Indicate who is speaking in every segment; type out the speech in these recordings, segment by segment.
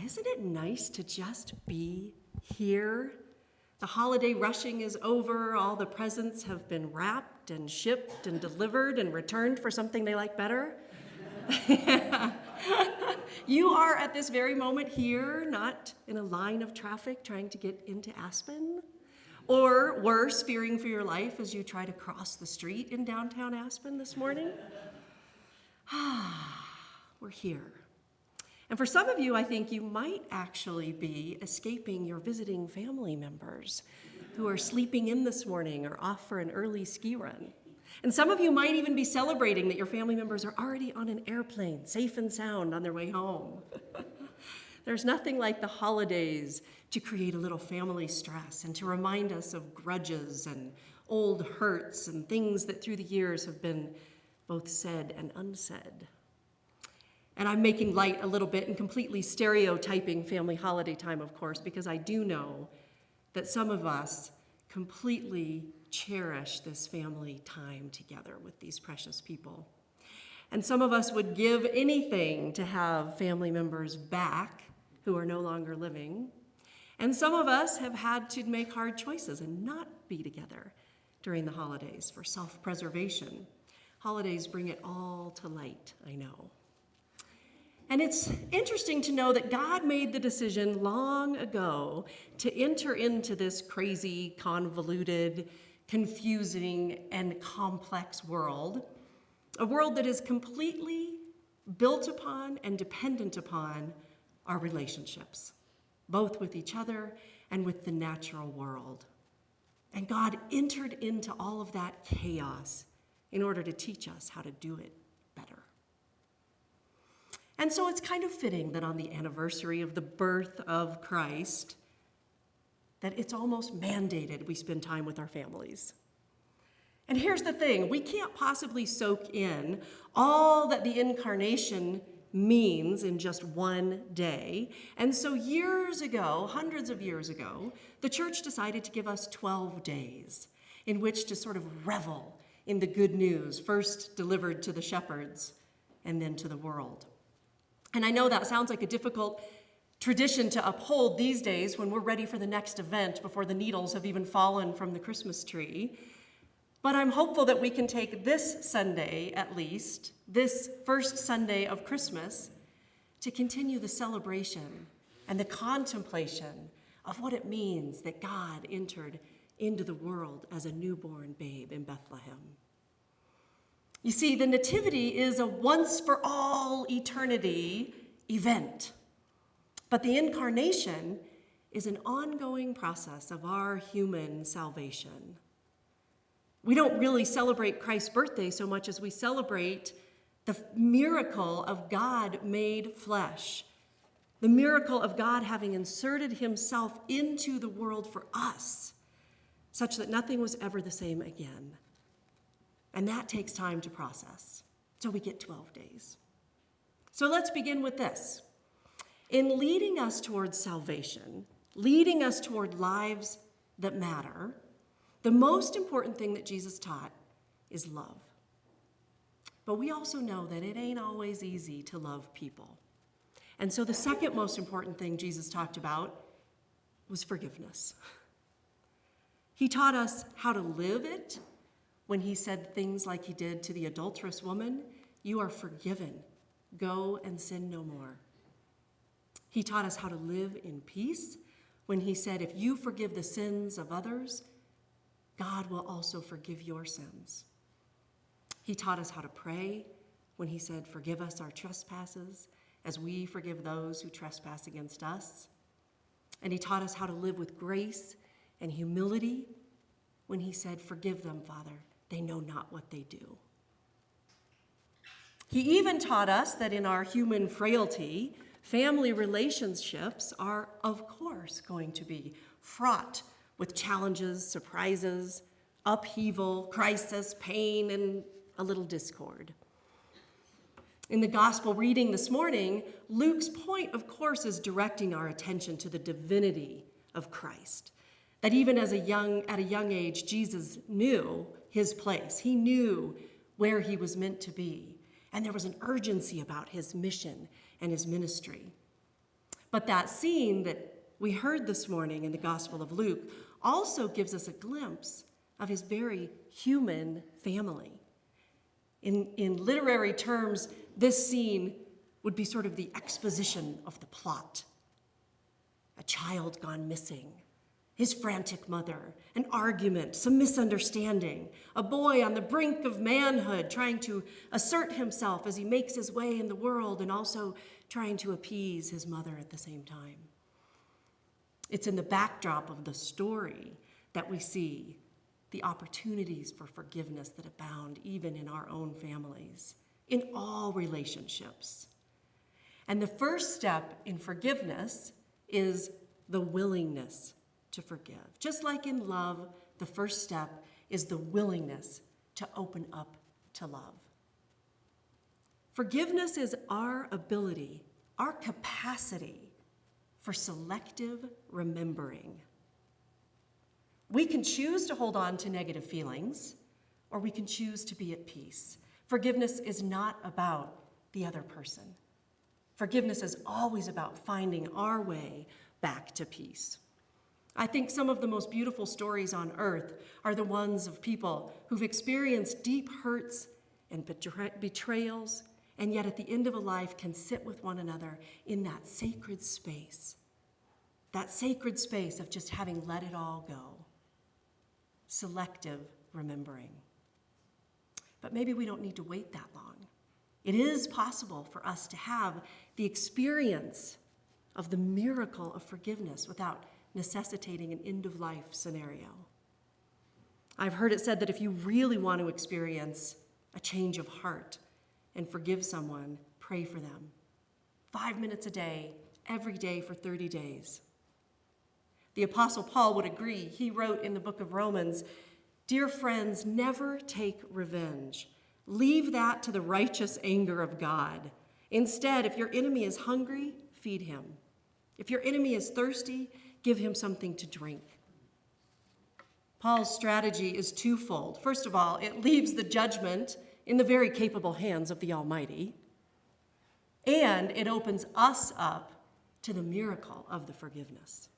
Speaker 1: isn't it nice to just be here? The holiday rushing is over. All the presents have been wrapped and shipped and delivered and returned for something they like better. You are at this very moment here, not in a line of traffic trying to get into Aspen, or worse, fearing for your life as you try to cross the street in downtown Aspen this morning. We're here. And for some of you, I think you might actually be escaping your visiting family members who are sleeping in this morning or off for an early ski run. And some of you might even be celebrating that your family members are already on an airplane, safe and sound on their way home. There's nothing like the holidays to create a little family stress and to remind us of grudges and old hurts and things that through the years have been both said and unsaid. And I'm making light a little bit and completely stereotyping family holiday time, of course, because I do know that some of us completely cherish this family time together with these precious people. And some of us would give anything to have family members back who are no longer living. And some of us have had to make hard choices and not be together during the holidays for self-preservation. Holidays bring it all to light, I know. And it's interesting to know that God made the decision long ago to enter into this crazy, convoluted, confusing, and complex world, a world that is completely built upon and dependent upon our relationships, both with each other and with the natural world. And God entered into all of that chaos in order to teach us how to do it better. And so it's kind of fitting that on the anniversary of the birth of Christ, that it's almost mandated we spend time with our families. And here's the thing, we can't possibly soak in all that the Incarnation means in just one day. And so years ago, hundreds of years ago, the church decided to give us 12 days in which to sort of revel in the good news, first delivered to the shepherds and then to the world. And I know that sounds like a difficult tradition to uphold these days when we're ready for the next event before the needles have even fallen from the Christmas tree. But I'm hopeful that we can take this Sunday, at least, this first Sunday of Christmas, to continue the celebration and the contemplation of what it means that God entered into the world as a newborn babe in Bethlehem. You see, the nativity is a once-for-all eternity event, but the incarnation is an ongoing process of our human salvation. We don't really celebrate Christ's birthday so much as we celebrate the miracle of God made flesh, the miracle of God having inserted himself into the world for us, such that nothing was ever the same again. And that takes time to process. So we get 12 days. So let's begin with this. In leading us towards salvation, leading us toward lives that matter, the most important thing that Jesus taught is love. But we also know that it ain't always easy to love people. And so the second most important thing Jesus talked about was forgiveness. He taught us how to live it when he said things like he did to the adulterous woman, "You are forgiven. Go and sin no more." He taught us how to live in peace when he said, "If you forgive the sins of others, God will also forgive your sins." He taught us how to pray when he said, "Forgive us our trespasses as we forgive those who trespass against us." And he taught us how to live with grace and humility when he said, "Forgive them, Father. They know not what they do." He even taught us that in our human frailty, family relationships are, of course, going to be fraught with challenges, surprises, upheaval, crisis, pain, and a little discord. In the gospel reading this morning, Luke's point, of course, is directing our attention to the divinity of Christ. That even at a young age, Jesus knew his place. He knew where he was meant to be. And there was an urgency about his mission and his ministry. But that scene that we heard this morning in the Gospel of Luke also gives us a glimpse of his very human family. In literary terms, this scene would be sort of the exposition of the plot. A child gone missing, his frantic mother, an argument, some misunderstanding, a boy on the brink of manhood trying to assert himself as he makes his way in the world and also trying to appease his mother at the same time. It's in the backdrop of the story that we see the opportunities for forgiveness that abound even in our own families, in all relationships. And the first step in forgiveness is the willingness to forgive. Just like in love, the first step is the willingness to open up to love. Forgiveness is our ability, our capacity for selective remembering. We can choose to hold on to negative feelings, or we can choose to be at peace. Forgiveness is not about the other person. Forgiveness is always about finding our way back to peace. I think some of the most beautiful stories on earth are the ones of people who've experienced deep hurts and betrayals, and yet at the end of a life can sit with one another in that sacred space of just having let it all go. Selective remembering. But maybe we don't need to wait that long. It is possible for us to have the experience of the miracle of forgiveness without necessitating an end-of-life scenario. I've heard it said that if you really want to experience a change of heart and forgive someone, pray for them. 5 minutes a day, every day for 30 days. The Apostle Paul would agree. He wrote in the book of Romans, "Dear friends, never take revenge. Leave that to the righteous anger of God. Instead, if your enemy is hungry, feed him. If your enemy is thirsty, give him something to drink." Paul's strategy is twofold. First of all, it leaves the judgment in the very capable hands of the Almighty, and it opens us up to the miracle of the forgiveness.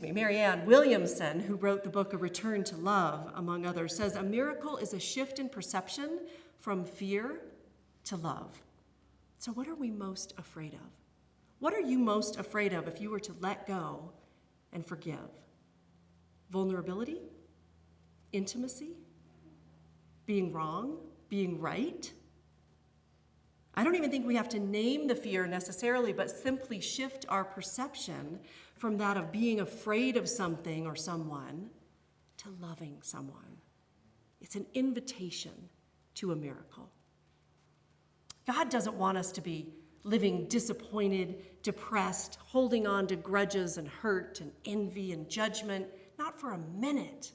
Speaker 1: Marianne Williamson, who wrote the book A Return to Love, among others, says a miracle is a shift in perception from fear to love. So what are we most afraid of? What are you most afraid of if you were to let go and forgive? Vulnerability? Intimacy? Being wrong? Being right? I don't even think we have to name the fear necessarily, but simply shift our perception from that of being afraid of something or someone to loving someone. It's an invitation to a miracle. God doesn't want us to be living disappointed, depressed, holding on to grudges and hurt and envy and judgment, not for a minute.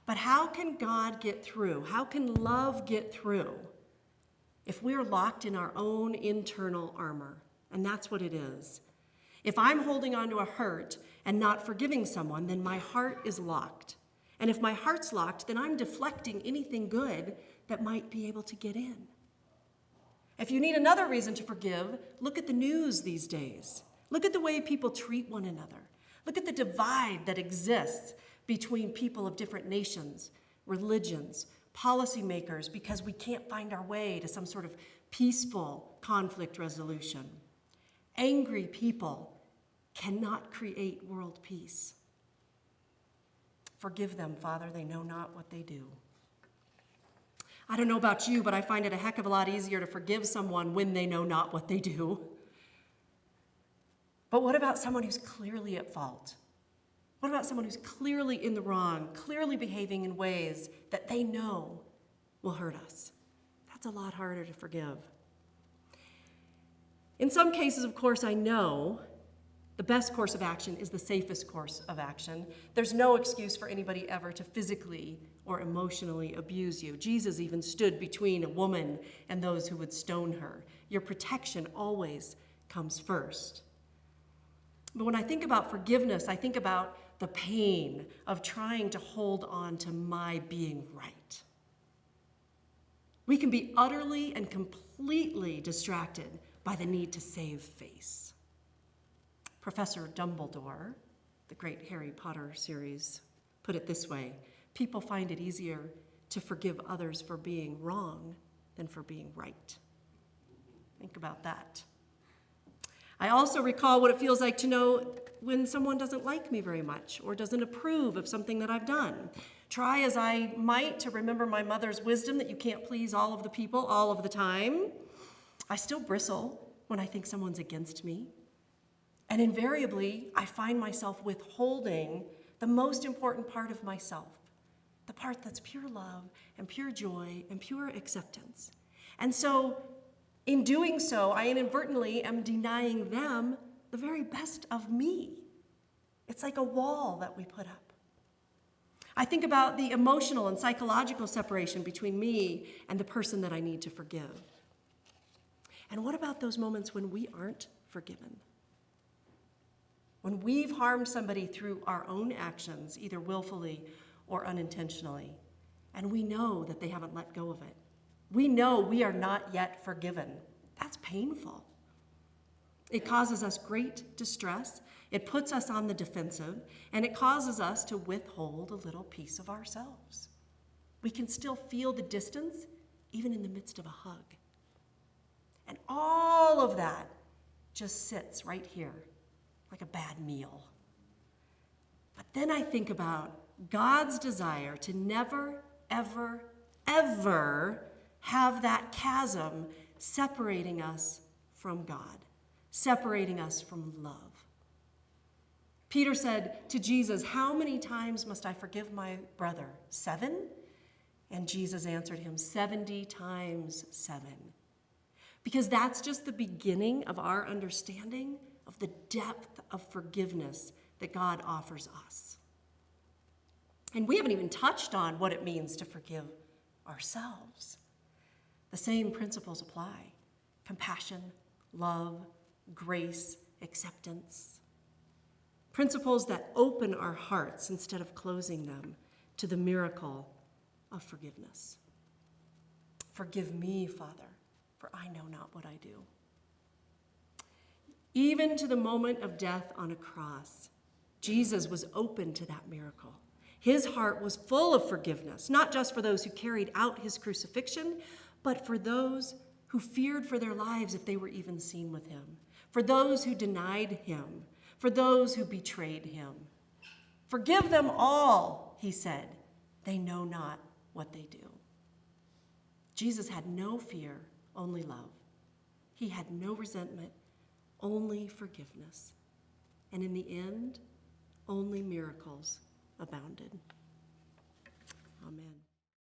Speaker 1: But how can God get through? How can love get through if we're locked in our own internal armor? And that's what it is. If I'm holding on to a hurt and not forgiving someone, then my heart is locked. And if my heart's locked, then I'm deflecting anything good that might be able to get in. If you need another reason to forgive, look at the news these days. Look at the way people treat one another. Look at the divide that exists between people of different nations, religions, policymakers, because we can't find our way to some sort of peaceful conflict resolution. Angry people cannot create world peace. Forgive them, Father, they know not what they do. I don't know about you, but I find it a heck of a lot easier to forgive someone when they know not what they do. But what about someone who's clearly at fault? What about someone who's clearly in the wrong, clearly behaving in ways that they know will hurt us? That's a lot harder to forgive. In some cases, of course, I know the best course of action is the safest course of action. There's no excuse for anybody ever to physically or emotionally abuse you. Jesus even stood between a woman and those who would stone her. Your protection always comes first. But when I think about forgiveness, I think about the pain of trying to hold on to my being right. We can be utterly and completely distracted by the need to save face. Professor Dumbledore, the great Harry Potter series, put it this way: people find it easier to forgive others for being wrong than for being right. Think about that. I also recall what it feels like to know when someone doesn't like me very much or doesn't approve of something that I've done. Try as I might to remember my mother's wisdom that you can't please all of the people all of the time, I still bristle when I think someone's against me. And invariably, I find myself withholding the most important part of myself, the part that's pure love and pure joy and pure acceptance. And so, in doing so, I inadvertently am denying them the very best of me. It's like a wall that we put up. I think about the emotional and psychological separation between me and the person that I need to forgive. And what about those moments when we aren't forgiven? When we've harmed somebody through our own actions, either willfully or unintentionally, and we know that they haven't let go of it. We know we are not yet forgiven. That's painful. It causes us great distress. It puts us on the defensive, and it causes us to withhold a little piece of ourselves. We can still feel the distance, even in the midst of a hug. And all of that just sits right here, like a bad meal. But then I think about God's desire to never, ever, ever have that chasm separating us from God, separating us from love. Peter said to Jesus, "How many times must I forgive my brother? 7?" And Jesus answered him, 70 times 7. Because that's just the beginning of our understanding of the depth of forgiveness that God offers us. And we haven't even touched on what it means to forgive ourselves. The same principles apply: compassion, love, grace, acceptance. Principles that open our hearts instead of closing them to the miracle of forgiveness. Forgive me, Father, for I know not what I do. Even to the moment of death on a cross, Jesus was open to that miracle. His heart was full of forgiveness, not just for those who carried out his crucifixion, but for those who feared for their lives if they were even seen with him, for those who denied him, for those who betrayed him. Forgive them all, he said. They know not what they do. Jesus had no fear, only love. He had no resentment, only forgiveness. And in the end, only miracles abounded. Amen.